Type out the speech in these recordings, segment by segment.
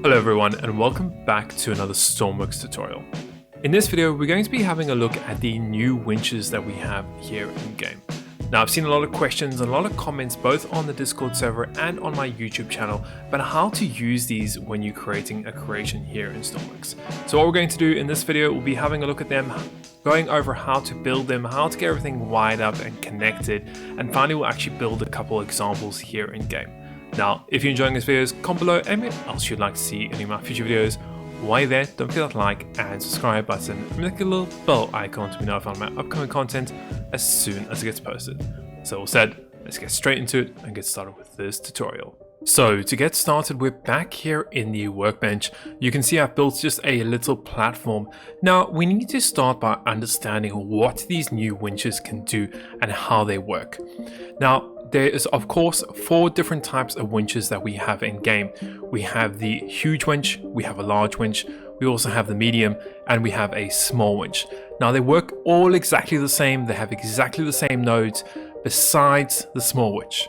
Hello everyone and welcome back to another Stormworks tutorial. In this video we're going to be having a look at the new winches that we have here in game. Now I've seen a lot of questions and a lot of comments both on the Discord server and on my YouTube channel about how to use these when you're creating a creation here in Stormworks. So what we're going to do in this video, we'll be having a look at them, going over how to build them, how to get everything wired up and connected, and finally we'll actually build a couple examples here in game. Now, if you're enjoying this video, comment below anything else you'd like to see in any of my future videos. While you're there, don't forget that like and subscribe button and click a little bell icon to be notified of my upcoming content as soon as it gets posted. So all said, let's get straight into it and get started with this tutorial. So to get started, we're back here in the workbench. You can see I've built just a little platform. Now we need to start by understanding what these new winches can do and how they work. Now, there is of course 4 different types of winches that we have in game. We have the huge winch, we have a large winch, we also have the medium, and we have a small winch. Now they work all exactly the same, they have exactly the same nodes besides the small winch.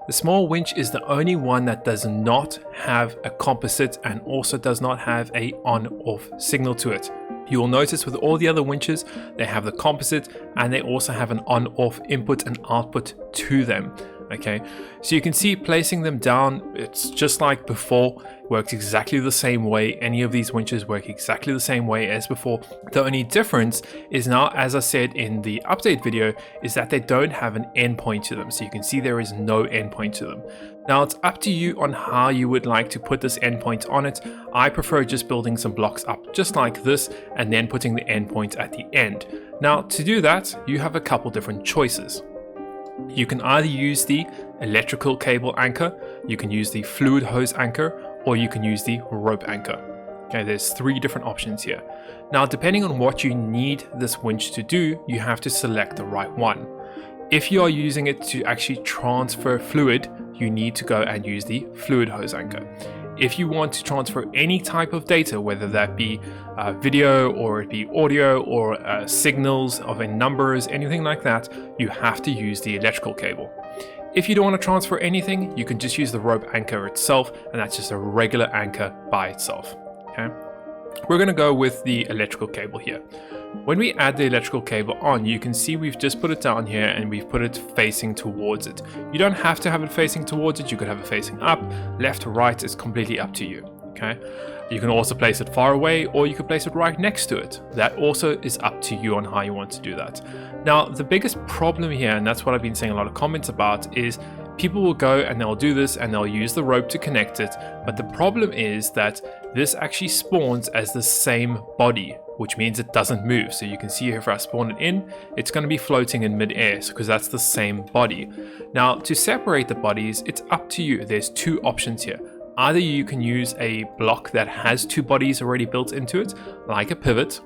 The small winch is the only one that does not have a composite and also does not have a on-off signal to it. You will notice with all the other winches, they have the composite and they also have an on-off input and output to them. Okay, so you can see placing them down, it's just like before, works exactly the same way. Any of these winches work exactly the same way as before. The only difference is now, as I said in the update video, is that they don't have an endpoint to them. So you can see there is no endpoint to them. Now it's up to you on how you would like to put this endpoint on it. I prefer just building some blocks up just like this and then putting the endpoint at the end. Now to do that, you have a couple different choices. You can either use the electrical cable anchor, you can use the fluid hose anchor, or you can use the rope anchor. Okay, there's 3 different options here. Now, depending on what you need this winch to do, you have to select the right one. If you are using it to actually transfer fluid, you need to go and use the fluid hose anchor. If you want to transfer any type of data, whether that be video or it be audio or signals of numbers, anything like that, you have to use the electrical cable. If you don't want to transfer anything, you can just use the rope anchor itself, and that's just a regular anchor by itself. Okay, we're going to go with the electrical cable here. When we add the electrical cable on, you can see we've just put it down here and we've put it facing towards it. You don't have to have it facing towards it. You could have it facing up, left, right. It's completely up to you. Okay. You can also place it far away, or you could place it right next to it. That also is up to you on how you want to do that. Now, the biggest problem here, and that's what I've been seeing a lot of comments about, is people will go and they'll do this and they'll use the rope to connect it. But the problem is that this actually spawns as the same body, which means it doesn't move. So you can see here, if I spawn it in, it's going to be floating in mid-air because that's the same body. Now, to separate the bodies, it's up to you. There's 2 options here. Either you can use a block that has 2 bodies already built into it, like a pivot.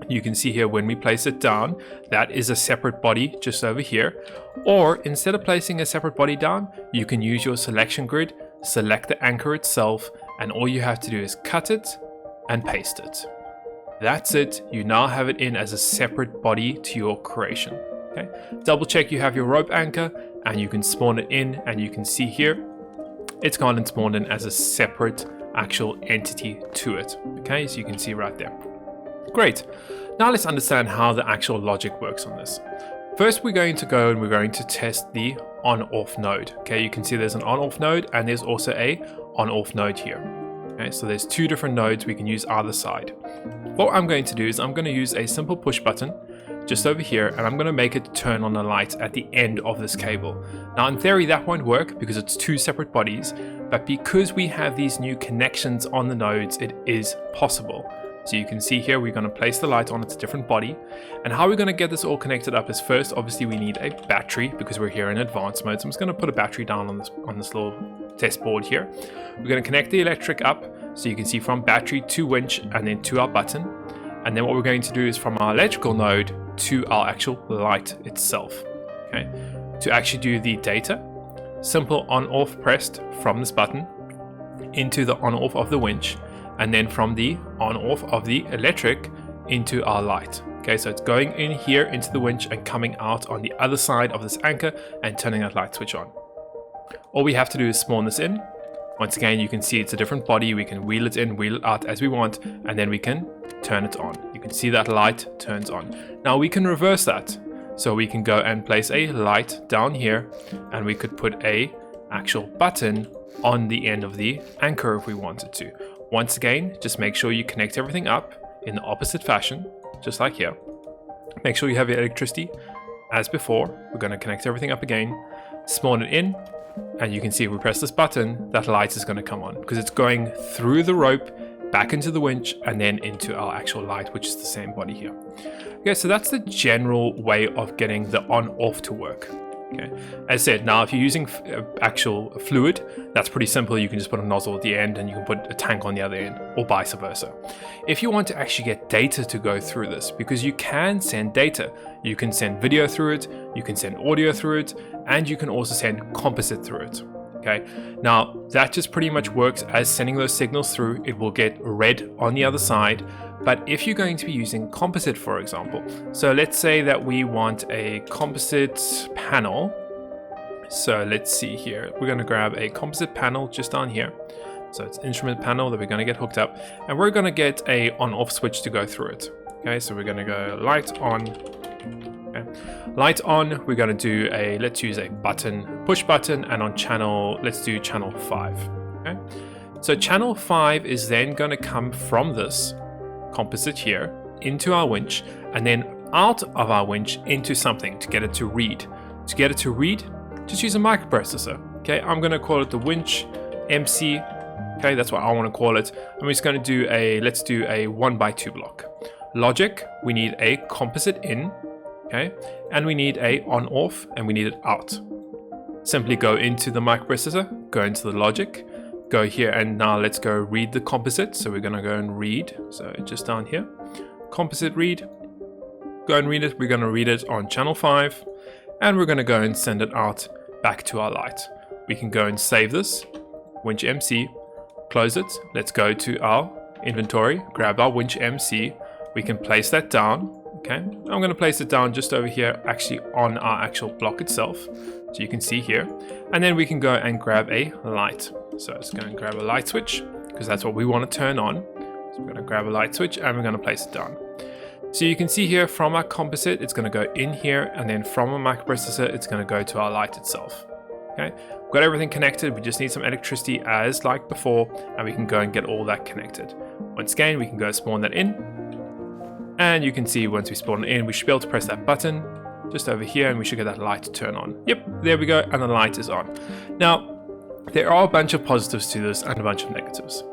You can see here when we place it down, that is a separate body just over here. Or instead of placing a separate body down, you can use your selection grid, select the anchor itself, and all you have to do is cut it and paste it. That's it. You now have it in as a separate body to your creation. Okay. Double check you have your rope anchor and you can spawn it in, and you can see here it's gone and spawned in as a separate actual entity to it. Okay, so you can see right there. Great. Now let's understand how the actual logic works on this. First, we're going to go and we're going to test the on-off node. Okay, you can see there's an on-off node and there's also a on-off node here. Okay, so there's 2 different nodes. We can use either side. What I'm going to do is I'm going to use a simple push button just over here, and I'm going to make it turn on the light at the end of this cable. Now in theory that won't work because it's 2 separate bodies, but because we have these new connections on the nodes, it is possible. So you can see here we're going to place the light on its different body, and how we're going to get this all connected up is first, obviously we need a battery because we're here in advanced mode. So I'm just going to put a battery down on this little test board here. We're going to connect the electric up, so you can see from battery to winch and then to our button. And then what we're going to do is from our electrical node to our actual light itself. Okay, to actually do the data, simple on-off pressed from this button into the on-off of the winch, and then from the on-off of the electric into our light. Okay, so it's going in here into the winch and coming out on the other side of this anchor and turning that light switch on. All we have to do is spawn this in, Once again, you can see it's a different body. We can wheel it in, wheel it out as we want, and then we can turn it on. You can see that light turns on. Now we can reverse that. So we can go and place a light down here, and we could put a actual button on the end of the anchor if we wanted to. Once again, just make sure you connect everything up in the opposite fashion, just like here. Make sure you have your electricity as before. We're going to connect everything up again, spawn it in, and you can see if we press this button, that light is going to come on because it's going through the rope back into the winch and then into our actual light, which is the same body here. Okay, so that's the general way of getting the on-off to work. Okay, as I said, now if you're using actual fluid, that's pretty simple. You can just put a nozzle at the end and you can put a tank on the other end, or vice versa. If you want to actually get data to go through this, because you can send data, you can send video through it, you can send audio through it, and you can also send composite through it. Okay, now that just pretty much works as sending those signals through. It will get red on the other side. But if you're going to be using composite, for example, so let's say that we want a composite panel. So let's see here. We're going to grab a composite panel just down here. So it's instrument panel that we're going to get hooked up, and we're going to get a on-off switch to go through it. Okay, so we're going to go light on. Okay. Light on, we're going to do a, let's use a button, push button, and on channel, let's do channel 5. Okay, so channel 5 is then going to come from this composite here into our winch, and then out of our winch into something to get it to read. To get it to read, just use a microprocessor. Okay, I'm going to call it the Winch MC. Okay, that's what I want to call it. I'm just going to do a, let's do a 1x2 block. Logic, we need a composite in. Okay, and we need a on off, and we need it out. Simply go into the microprocessor, go into the logic, go here, and now let's go read the composite. So we're going to go and read. So just down here, composite read, go and read it. We're going to read it on channel 5, and we're going to go and send it out back to our light. We can go and save this, Winch MC, close it. Let's go to our inventory, grab our Winch MC. We can place that down. Okay, I'm going to place it down just over here, actually on our actual block itself. So you can see here, and then we can go and grab a light. So let's go and grab a light switch, because that's what we want to turn on. So we're going to grab a light switch, and we're going to place it down. So you can see here from our composite, it's going to go in here, and then from a microprocessor, it's going to go to our light itself. Okay, we've got everything connected. We just need some electricity as like before, and we can go and get all that connected. Once again, we can go spawn that in, and you can see once we spawn it in, we should be able to press that button just over here, and we should get that light to turn on. Yep, there we go, and the light is on. Now, there are a bunch of positives to this and a bunch of negatives.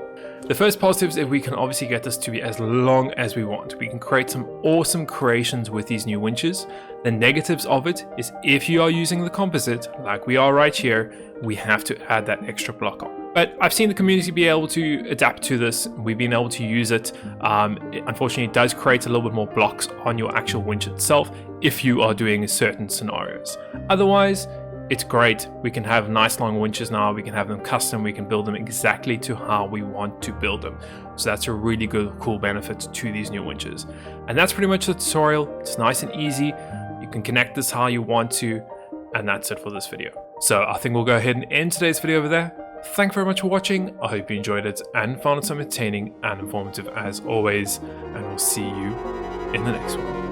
The first positive is if we can obviously get this to be as long as we want. We can create some awesome creations with these new winches. The negatives of it is if you are using the composite, like we are right here, we have to add that extra block on. But I've seen the community be able to adapt to this. We've been able to use it. Unfortunately, it does create a little bit more blocks on your actual winch itself if you are doing certain scenarios. Otherwise, it's great. We can have nice long winches now. We can have them custom. We can build them exactly to how we want to build them. So that's a really good, cool benefit to these new winches. And that's pretty much the tutorial. It's nice and easy. You can connect this how you want to. And that's it for this video. So I think we'll go ahead and end today's video over there. Thank you very much for watching. I hope you enjoyed it and found it so entertaining and informative as always. And we'll see you in the next one.